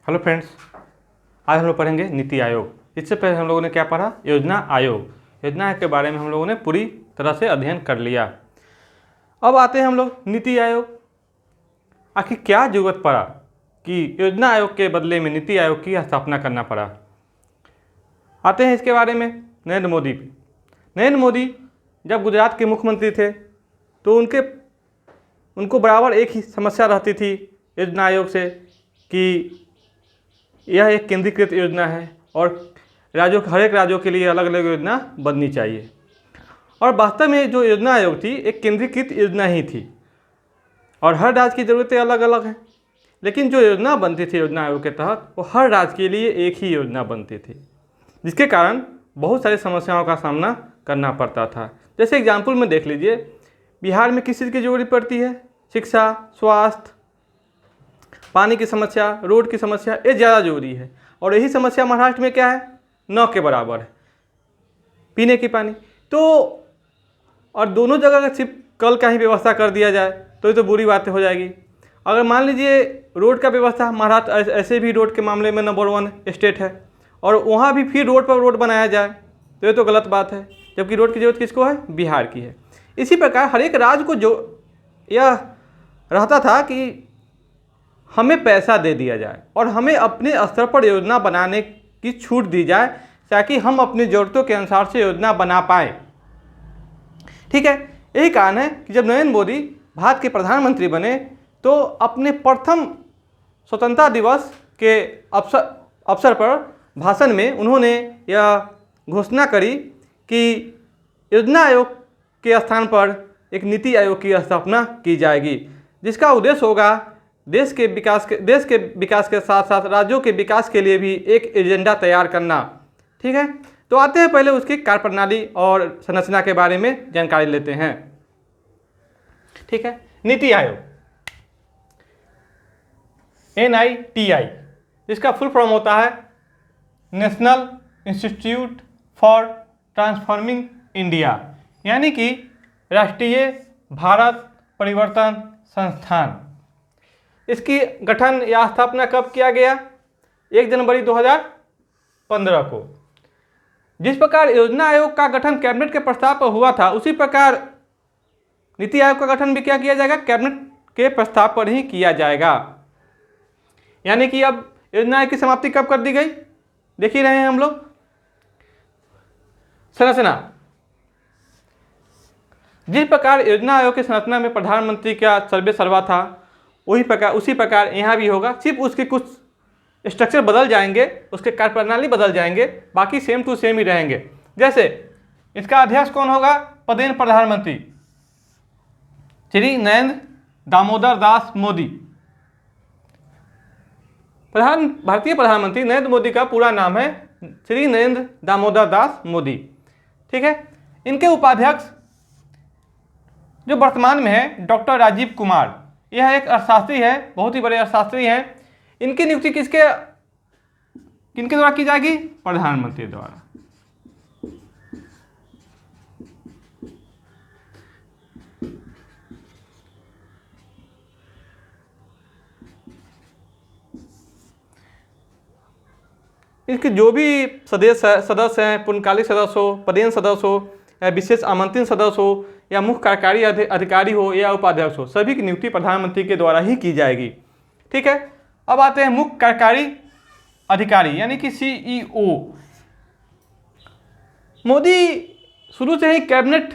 Hello friends, आज हम लोग पढ़ेंगे नीति आयोग। इससे पहले हम लोगों ने क्या पढ़ा? योजना आयोग। योजना के बारे में हम लोगों ने पूरी तरह से अध्ययन कर लिया। अब आते हैं हम लोग नीति आयोग। आखिर क्या जरूरत पड़ा कि योजना आयोग के बदले में नीति आयोग की स्थापना करना पड़ा? आते हैं इसके बारे में नरेंद्र मोदी पे। नरेंद्र मोदी जब गुजरात के मुख्यमंत्री थे तो उनको बराबर एक ही समस्या रहती थी योजना आयोग से कि यह एक केंद्रीकृत योजना है और हर एक राज्यों के लिए अलग अलग योजना बननी चाहिए। और वास्तव में जो योजना आयोग थी एक केंद्रीकृत योजना ही थी और हर राज्य की ज़रूरतें अलग अलग हैं, लेकिन जो योजना बनती थी योजना आयोग के तहत वो हर राज्य के लिए एक ही योजना बनती थी, जिसके कारण बहुत सारी समस्याओं का सामना करना पड़ता था। जैसे एग्जाम्पल में देख लीजिए, बिहार में किस चीज़ की जरूरत पड़ती है? शिक्षा, स्वास्थ्य, पानी की समस्या, रोड की समस्या, ये ज़्यादा जरूरी है। और यही समस्या महाराष्ट्र में क्या है? न के बराबर है, पीने की पानी। तो और दोनों जगह अगर सिर्फ कल का ही व्यवस्था कर दिया जाए तो ये तो बुरी बातें हो जाएगी। अगर मान लीजिए रोड का व्यवस्था, महाराष्ट्र ऐसे भी रोड के मामले में नंबर 1 स्टेट है और वहाँ भी फिर रोड पर रोड बनाया जाए तो ये तो गलत बात है, जबकि रोड की जरूरत किसको है? बिहार की है। इसी प्रकार हर एक राज्य को जो यह रहता था कि हमें पैसा दे दिया जाए और हमें अपने स्तर पर योजना बनाने की छूट दी जाए ताकि हम अपनी ज़रूरतों के अनुसार से योजना बना पाए। ठीक है, यही कारण है कि जब नरेंद्र मोदी भारत के प्रधानमंत्री बने तो अपने प्रथम स्वतंत्रता दिवस के अवसर पर भाषण में उन्होंने यह घोषणा करी कि योजना आयोग के स्थान पर एक नीति आयोग की स्थापना की जाएगी, जिसका उद्देश्य होगा देश के विकास के साथ साथ राज्यों के विकास के लिए भी एक एजेंडा तैयार करना। ठीक है, तो आते हैं पहले उसकी कार्यप्रणाली और संरचना के बारे में जानकारी लेते हैं। ठीक है, नीति आयोग NITI, इसका फुल फॉर्म होता है national institute for transforming India, यानी कि राष्ट्रीय भारत परिवर्तन संस्थान। इसकी गठन या स्थापना कब किया गया? 1 जनवरी 2015 को। जिस प्रकार योजना आयोग का गठन कैबिनेट के प्रस्ताव पर हुआ था, उसी प्रकार नीति आयोग का गठन भी क्या किया जाएगा? कैबिनेट के प्रस्ताव पर ही किया जाएगा। यानी कि अब योजना आयोग की समाप्ति कब कर दी गई? देख ही रहे हैं हम लोग। संरचना, जिस प्रकार योजना आयोग की संरचना में प्रधानमंत्री का सर्वे सर्वा था उसी प्रकार यहाँ भी होगा, सिर्फ उसके कुछ स्ट्रक्चर बदल जाएंगे, उसके कार्यप्रणाली बदल जाएंगे, बाकी सेम टू सेम ही रहेंगे। जैसे इसका अध्यक्ष कौन होगा? पदेन प्रधानमंत्री श्री नरेंद्र दामोदर दास मोदी। भारतीय प्रधानमंत्री नरेंद्र मोदी का पूरा नाम है श्री नरेंद्र दामोदर दास मोदी। ठीक है, इनके उपाध्यक्ष जो वर्तमान में है डॉक्टर राजीव कुमार, यह एक अर्थशास्त्री है, बहुत ही बड़े अर्थशास्त्री हैं। इनकी नियुक्ति किनके द्वारा की जाएगी? प्रधानमंत्री द्वारा। इसके जो भी सदस्य हैं, पूर्णकालिक सदस्य हो, पदेन सदस्य हो, या विशेष आमंत्रित सदस्य हो, या मुख्य कार्यकारी अधिकारी हो या उपाध्यक्ष हो, सभी की नियुक्ति प्रधानमंत्री के द्वारा ही की जाएगी। ठीक है, अब आते हैं मुख्य कार्यकारी अधिकारी यानी कि CEO। मोदी शुरू से ही कैबिनेट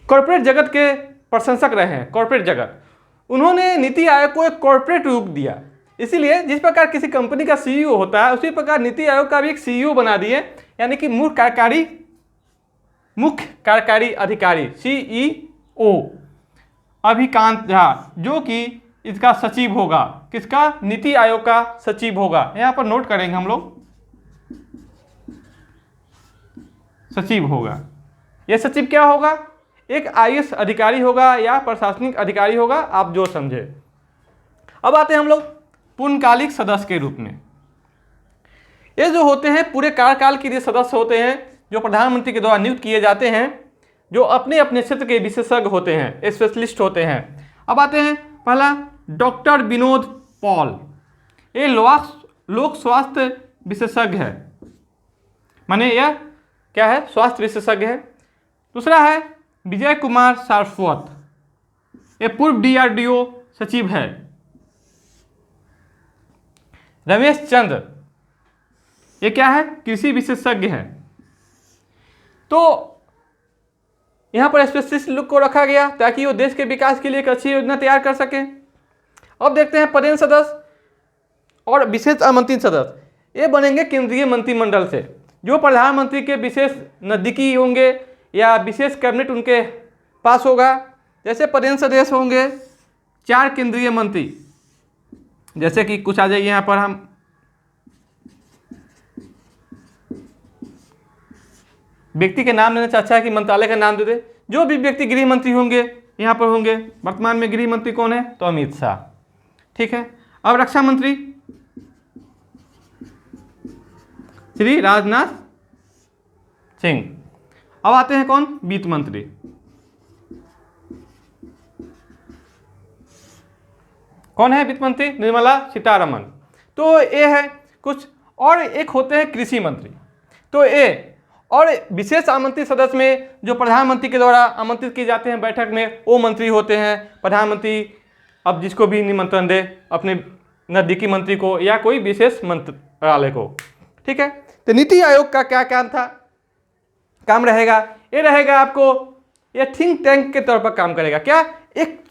कॉर्पोरेट जगत के प्रशंसक रहे हैं। कॉर्पोरेट जगत, उन्होंने नीति आयोग को एक कॉर्पोरेट रूप दिया। इसीलिए जिस प्रकार किसी कंपनी का CEO होता है, उसी प्रकार नीति आयोग का भी एक CEO बना दिए, यानी कि मुख्य कार्यकारी अधिकारी CEO अभिकांत झा, जो कि इसका सचिव होगा। किसका? नीति आयोग का सचिव होगा। यहाँ पर नोट करेंगे हम लोग, सचिव होगा। यह सचिव क्या होगा? एक IAS अधिकारी होगा या प्रशासनिक अधिकारी होगा, आप जो समझे। अब आते हैं हम लोग पूर्णकालिक सदस्य के रूप में। ये जो होते हैं पूरे कार्यकाल के लिए सदस्य होते हैं, जो प्रधानमंत्री के द्वारा नियुक्त किए जाते हैं, जो अपने अपने क्षेत्र के विशेषज्ञ होते हैं, स्पेशलिस्ट होते हैं। अब आते हैं पहला डॉक्टर विनोद पॉल, ये लोक स्वास्थ्य विशेषज्ञ है, माने यह क्या है, स्वास्थ्य विशेषज्ञ है। दूसरा है विजय कुमार सारस्वत, ये पूर्व DRDO सचिव है। रमेश चंद्र, ये क्या है, कृषि विशेषज्ञ है। तो यहाँ पर स्पेशलिस्ट लोग को रखा गया ताकि वो देश के विकास के लिए एक अच्छी योजना तैयार कर सके। अब देखते हैं पदेन सदस्य और विशेष आमंत्रित सदस्य, ये बनेंगे केंद्रीय मंत्रिमंडल से, जो प्रधानमंत्री के विशेष नज़दीकी होंगे या विशेष कैबिनेट उनके पास होगा। जैसे पदेन सदस्य होंगे 4 केंद्रीय मंत्री, जैसे कि कुछ आ जाइए यहाँ पर, हम व्यक्ति के नाम लेना, अच्छा है कि मंत्रालय का नाम दे दे। जो भी व्यक्ति गृह मंत्री होंगे यहाँ पर होंगे। वर्तमान में गृह मंत्री कौन है, तो अमित शाह, ठीक है। अब रक्षा मंत्री श्री राजनाथ सिंह। अब आते हैं कौन, वित्त मंत्री। कौन है वित्त मंत्री, निर्मला सीतारमण। तो ये है कुछ, और एक होते हैं कृषि मंत्री। तो ये और विशेष आमंत्रित सदस्य में जो प्रधानमंत्री के द्वारा आमंत्रित किए जाते हैं बैठक में, वो मंत्री होते हैं। प्रधानमंत्री अब जिसको भी निमंत्रण दे, अपने नजदीकी मंत्री को या कोई विशेष मंत्रालय को, ठीक है। तो नीति आयोग का क्या काम रहेगा, ये रहेगा आपको, ये थिंक टैंक के तौर पर काम करेगा। क्या, एक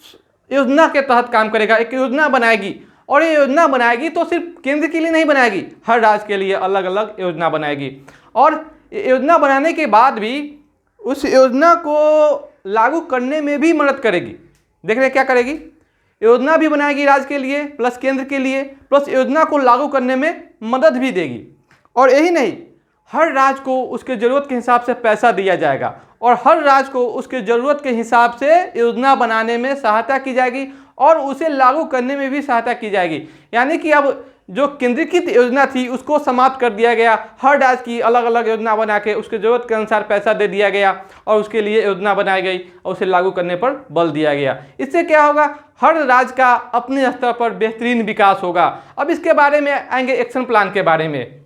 योजना के तहत काम करेगा, एक योजना बनाएगी। और ये योजना बनाएगी तो सिर्फ केंद्र के लिए नहीं बनाएगी, हर राज्य के लिए अलग अलग योजना बनाएगी। और योजना बनाने के बाद भी उस योजना को लागू करने में भी मदद करेगी। देख रहे क्या करेगी, योजना भी बनाएगी राज्य के लिए प्लस केंद्र के लिए, प्लस योजना को लागू करने में मदद भी देगी। और यही नहीं, हर राज्य को उसके ज़रूरत के हिसाब से पैसा दिया जाएगा और हर राज्य को उसके ज़रूरत के हिसाब से योजना बनाने में सहायता की जाएगी और उसे लागू करने में भी सहायता की जाएगी। यानी कि अब जो केंद्रीकृत योजना थी उसको समाप्त कर दिया गया, हर राज्य की अलग अलग योजना बना के उसके ज़रूरत के अनुसार पैसा दे दिया गया और उसके लिए योजना बनाई गई और उसे लागू करने पर बल दिया गया। इससे क्या होगा, हर राज्य का अपने स्तर पर बेहतरीन विकास होगा। अब इसके बारे में आएंगे एक्शन प्लान के बारे में।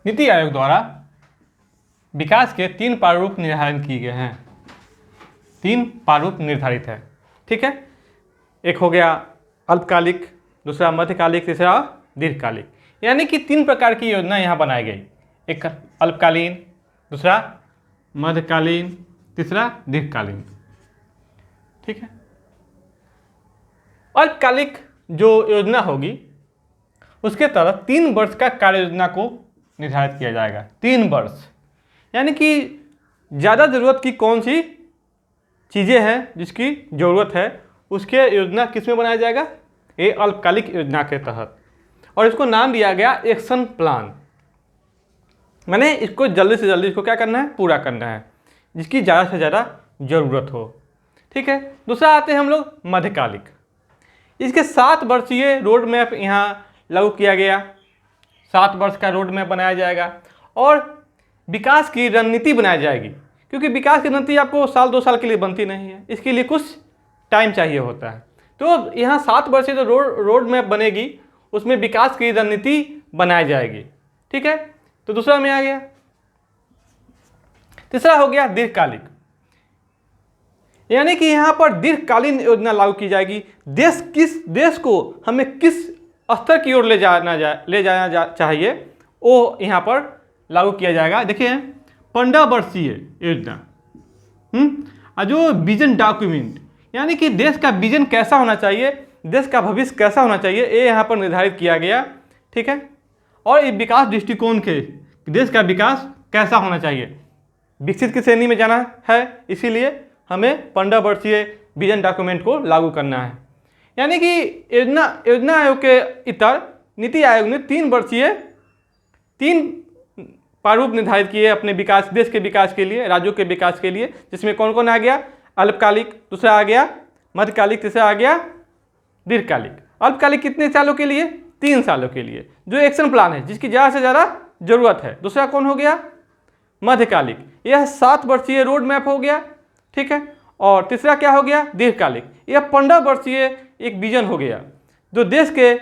नीति आयोग द्वारा विकास के 3 प्रारूप निर्धारित किए गए हैं। 3 प्रारूप निर्धारित है, ठीक है। एक हो गया अल्पकालिक, दूसरा मध्यकालिक, तीसरा दीर्घकालिक। यानी कि 3 प्रकार की योजना यहाँ बनाई गई, एक अल्पकालीन, दूसरा मध्यकालीन, तीसरा दीर्घकालीन, ठीक है। अल्पकालिक जो योजना होगी उसके तहत 3 वर्ष का कार्य योजना को निर्धारित किया जाएगा। 3 वर्ष, यानी कि ज़्यादा ज़रूरत की कौन सी चीज़ें हैं जिसकी ज़रूरत है, उसके योजना किस में बनाया जाएगा, ये अल्पकालिक योजना के तहत। और इसको नाम दिया गया एक्शन प्लान, मैंने इसको जल्दी से जल्दी इसको क्या करना है, पूरा करना है, जिसकी ज़्यादा से ज़्यादा ज़रूरत हो, ठीक है। दूसरा आते हैं हम लोग मध्यकालिक। इसके 7 वर्षीय रोड मैप यहाँ लागू किया गया, 7 वर्ष का रोड मैप बनाया जाएगा और विकास की रणनीति बनाई जाएगी। क्योंकि विकास की रणनीति आपको साल 2 साल के लिए बनती नहीं है, इसके लिए कुछ टाइम चाहिए होता है। तो यहाँ 7 वर्षीय जो रोड मैप बनेगी उसमें विकास की रणनीति बनाई जाएगी, ठीक है। तो दूसरा में आ गया। तीसरा हो गया दीर्घकालिक, यानी कि यहाँ पर दीर्घकालीन योजना लागू की जाएगी। देश को हमें किस स्तर की ओर ले जाना चाहिए वो यहाँ पर लागू किया जाएगा। देखिए 15 वर्षीय योजना, जो विजन डॉक्यूमेंट, यानी कि देश का विजन कैसा होना चाहिए, देश का भविष्य कैसा होना चाहिए, ये यहाँ पर निर्धारित किया गया, ठीक है। और ये विकास दृष्टिकोण के देश का विकास कैसा होना चाहिए, विकसित की श्रेणी में जाना है, इसीलिए हमें 15 वर्षीय विजन डॉक्यूमेंट को लागू करना है। यानी कि योजना आयोग के इतर नीति आयोग ने 3 वर्षीय 3 प्रारूप निर्धारित किए अपने विकास, देश के विकास के लिए, राज्यों के विकास के लिए, जिसमें कौन कौन आ गया, अल्पकालिक, दूसरा आ गया मध्यकालिक, तीसरा आ गया दीर्घकालिक। अल्पकालिक कितने सालों के लिए, 3 सालों के लिए, जो एक्शन प्लान है जिसकी ज़्यादा से ज़्यादा जरूरत है। दूसरा कौन हो गया, मध्यकालिक, यह 7 वर्षीय रोड मैप हो गया, ठीक है। और तीसरा क्या हो गया, दीर्घकालिक। यह 15 वर्षीय एक विजन हो गया जो देश के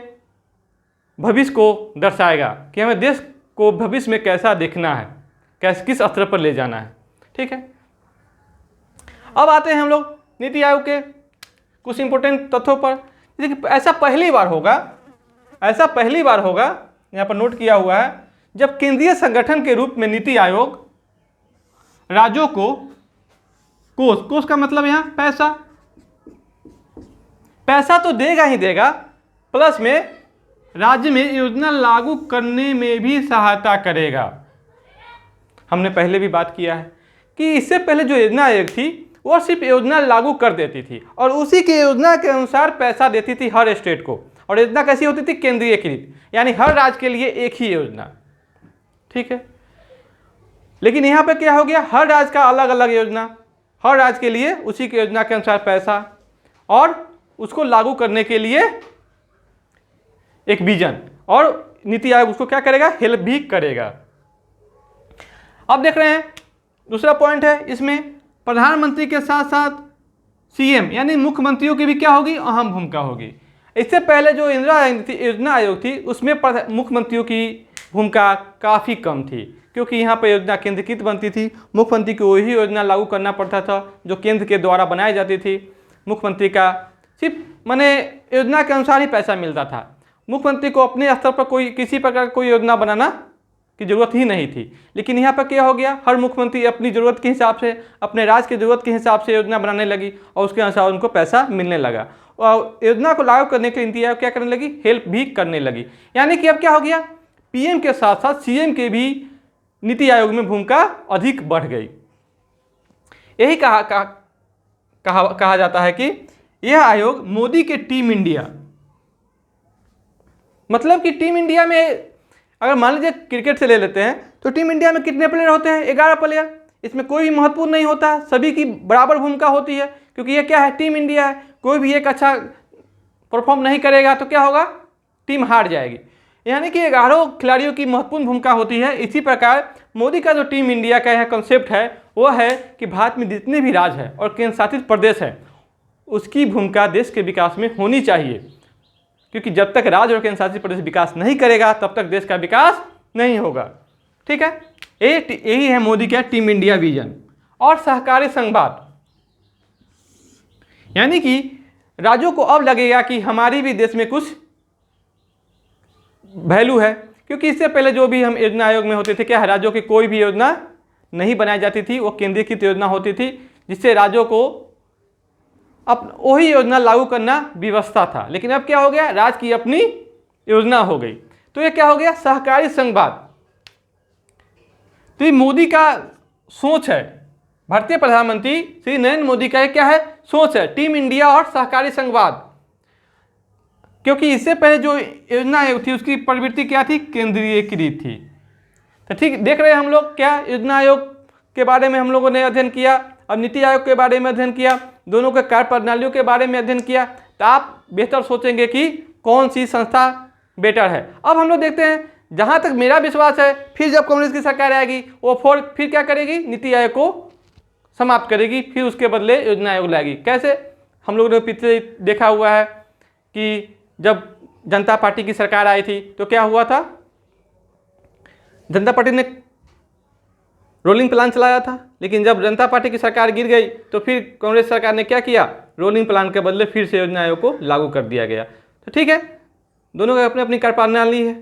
भविष्य को दर्शाएगा कि हमें देश को भविष्य में कैसा देखना है, किस स्तर पर ले जाना है। ठीक है, अब आते हैं हम लोग नीति आयोग के कुछ इंपॉर्टेंट तथ्यों पर। जैसे कि ऐसा पहली बार होगा, यहाँ पर नोट किया हुआ है, जब केंद्रीय संगठन के रूप में नीति आयोग राज्यों को कोष का मतलब यहाँ पैसा तो देगा ही देगा, प्लस में राज्य में योजना लागू करने में भी सहायता करेगा। हमने पहले भी बात किया है कि इससे पहले जो योजना आयोग थी वो सिर्फ योजना लागू कर देती थी और उसी के योजना के अनुसार पैसा देती थी हर स्टेट को, और योजना कैसी होती थी, केंद्रीयकृत, यानी हर राज्य के लिए एक ही योजना। ठीक है, लेकिन यहाँ पे क्या हो गया, हर राज्य का अलग अलग योजना, हर राज्य के लिए उसी की योजना के अनुसार पैसा, और उसको लागू करने के लिए एक विजन, और नीति आयोग उसको क्या करेगा, हेल्प भी करेगा। अब देख रहे हैं दूसरा पॉइंट है, इसमें प्रधानमंत्री के साथ साथ सीएम यानी मुख्यमंत्रियों की भी क्या होगी, अहम भूमिका होगी। इससे पहले जो इंदिरा योजना आयोग थी उसमें मुख्यमंत्रियों की भूमिका काफ़ी कम थी, क्योंकि यहाँ पर योजना केंद्रीकृत बनती थी, मुख्यमंत्री को वही योजना लागू करना पड़ता था जो केंद्र के द्वारा बनाई जाती थी। मुख्यमंत्री का सिर्फ योजना के अनुसार ही पैसा मिलता था, मुख्यमंत्री को अपने स्तर पर किसी प्रकार कोई योजना बनाना की जरूरत ही नहीं थी। लेकिन यहाँ पर क्या हो गया, हर मुख्यमंत्री अपनी ज़रूरत के हिसाब से, अपने राज्य की ज़रूरत के हिसाब से योजना बनाने लगी और उसके अनुसार उनको पैसा मिलने लगा, और योजना को लागू करने के लिए नीति आयोग क्या करने लगी, हेल्प भी करने लगी। यानी कि अब क्या हो गया, पीएम के साथ साथ सीएम के भी नीति आयोग में भूमिका अधिक बढ़ गई। यही कहा जाता है कि यह आयोग मोदी के टीम इंडिया, मतलब कि टीम इंडिया में अगर मान लीजिए क्रिकेट से ले लेते हैं तो टीम इंडिया में कितने प्लेयर होते हैं, 11 प्लेयर। इसमें कोई भी महत्वपूर्ण नहीं होता है, सभी की बराबर भूमिका होती है, क्योंकि ये क्या है, टीम इंडिया है। कोई भी एक अच्छा परफॉर्म नहीं करेगा तो क्या होगा, टीम हार जाएगी। यानी कि 11 खिलाड़ियों की महत्वपूर्ण भूमिका होती है। इसी प्रकार मोदी का जो टीम इंडिया का यह कंसेप्ट है वो है कि भारत में जितने भी राज्य हैं और केंद्र शासित प्रदेश हैं उसकी भूमिका देश के विकास में होनी चाहिए, क्योंकि जब तक राज्य और केंद्र शासित प्रदेश विकास नहीं करेगा तब तक देश का विकास नहीं होगा। ठीक है, यही है मोदी का टीम इंडिया विजन। और सहकारी संघवाद, यानी कि राज्यों को अब लगेगा कि हमारी भी देश में कुछ वैल्यू है, क्योंकि इससे पहले जो भी हम योजना आयोग में होते थे, क्या राज्यों की कोई भी योजना नहीं बनाई जाती थी, वो केंद्रीकृत योजना होती थी जिससे राज्यों को अब वही योजना लागू करना व्यवस्था था। लेकिन अब क्या हो गया, राज्य की अपनी योजना हो गई, तो ये क्या हो गया, सहकारी संघवाद। तो ये मोदी का सोच है, भारतीय प्रधानमंत्री श्री नरेंद्र मोदी का क्या है, सोच है, टीम इंडिया और सहकारी संघवाद। क्योंकि इससे पहले जो योजना आयोग थी उसकी प्रवृत्ति क्या थी, केंद्रीयकृत थी। तो ठीक देख रहे हैं हम लोग, क्या योजना आयोग के बारे में हम लोगों ने अध्ययन किया, अब नीति आयोग के बारे में अध्ययन किया, दोनों के कार्य प्रणालियों के बारे में अध्ययन किया, तो आप बेहतर सोचेंगे कि कौन सी संस्था बेटर है। अब हम लोग देखते हैं, जहाँ तक मेरा विश्वास है, फिर जब कांग्रेस की सरकार आएगी वो फिर क्या करेगी, नीति आयोग को समाप्त करेगी, फिर उसके बदले योजना आयोग लाएगी। कैसे, हम लोगों ने पीछे देखा हुआ है कि जब जनता पार्टी की सरकार आई थी तो क्या हुआ था, जनता पार्टी ने रोलिंग प्लान चलाया था, लेकिन जब जनता पार्टी की सरकार गिर गई तो फिर कांग्रेस सरकार ने क्या किया, रोलिंग प्लान के बदले फिर से योजना आयोग को लागू कर दिया गया। तो ठीक है, दोनों का अपनी अपनी कार्यप्रणाली है।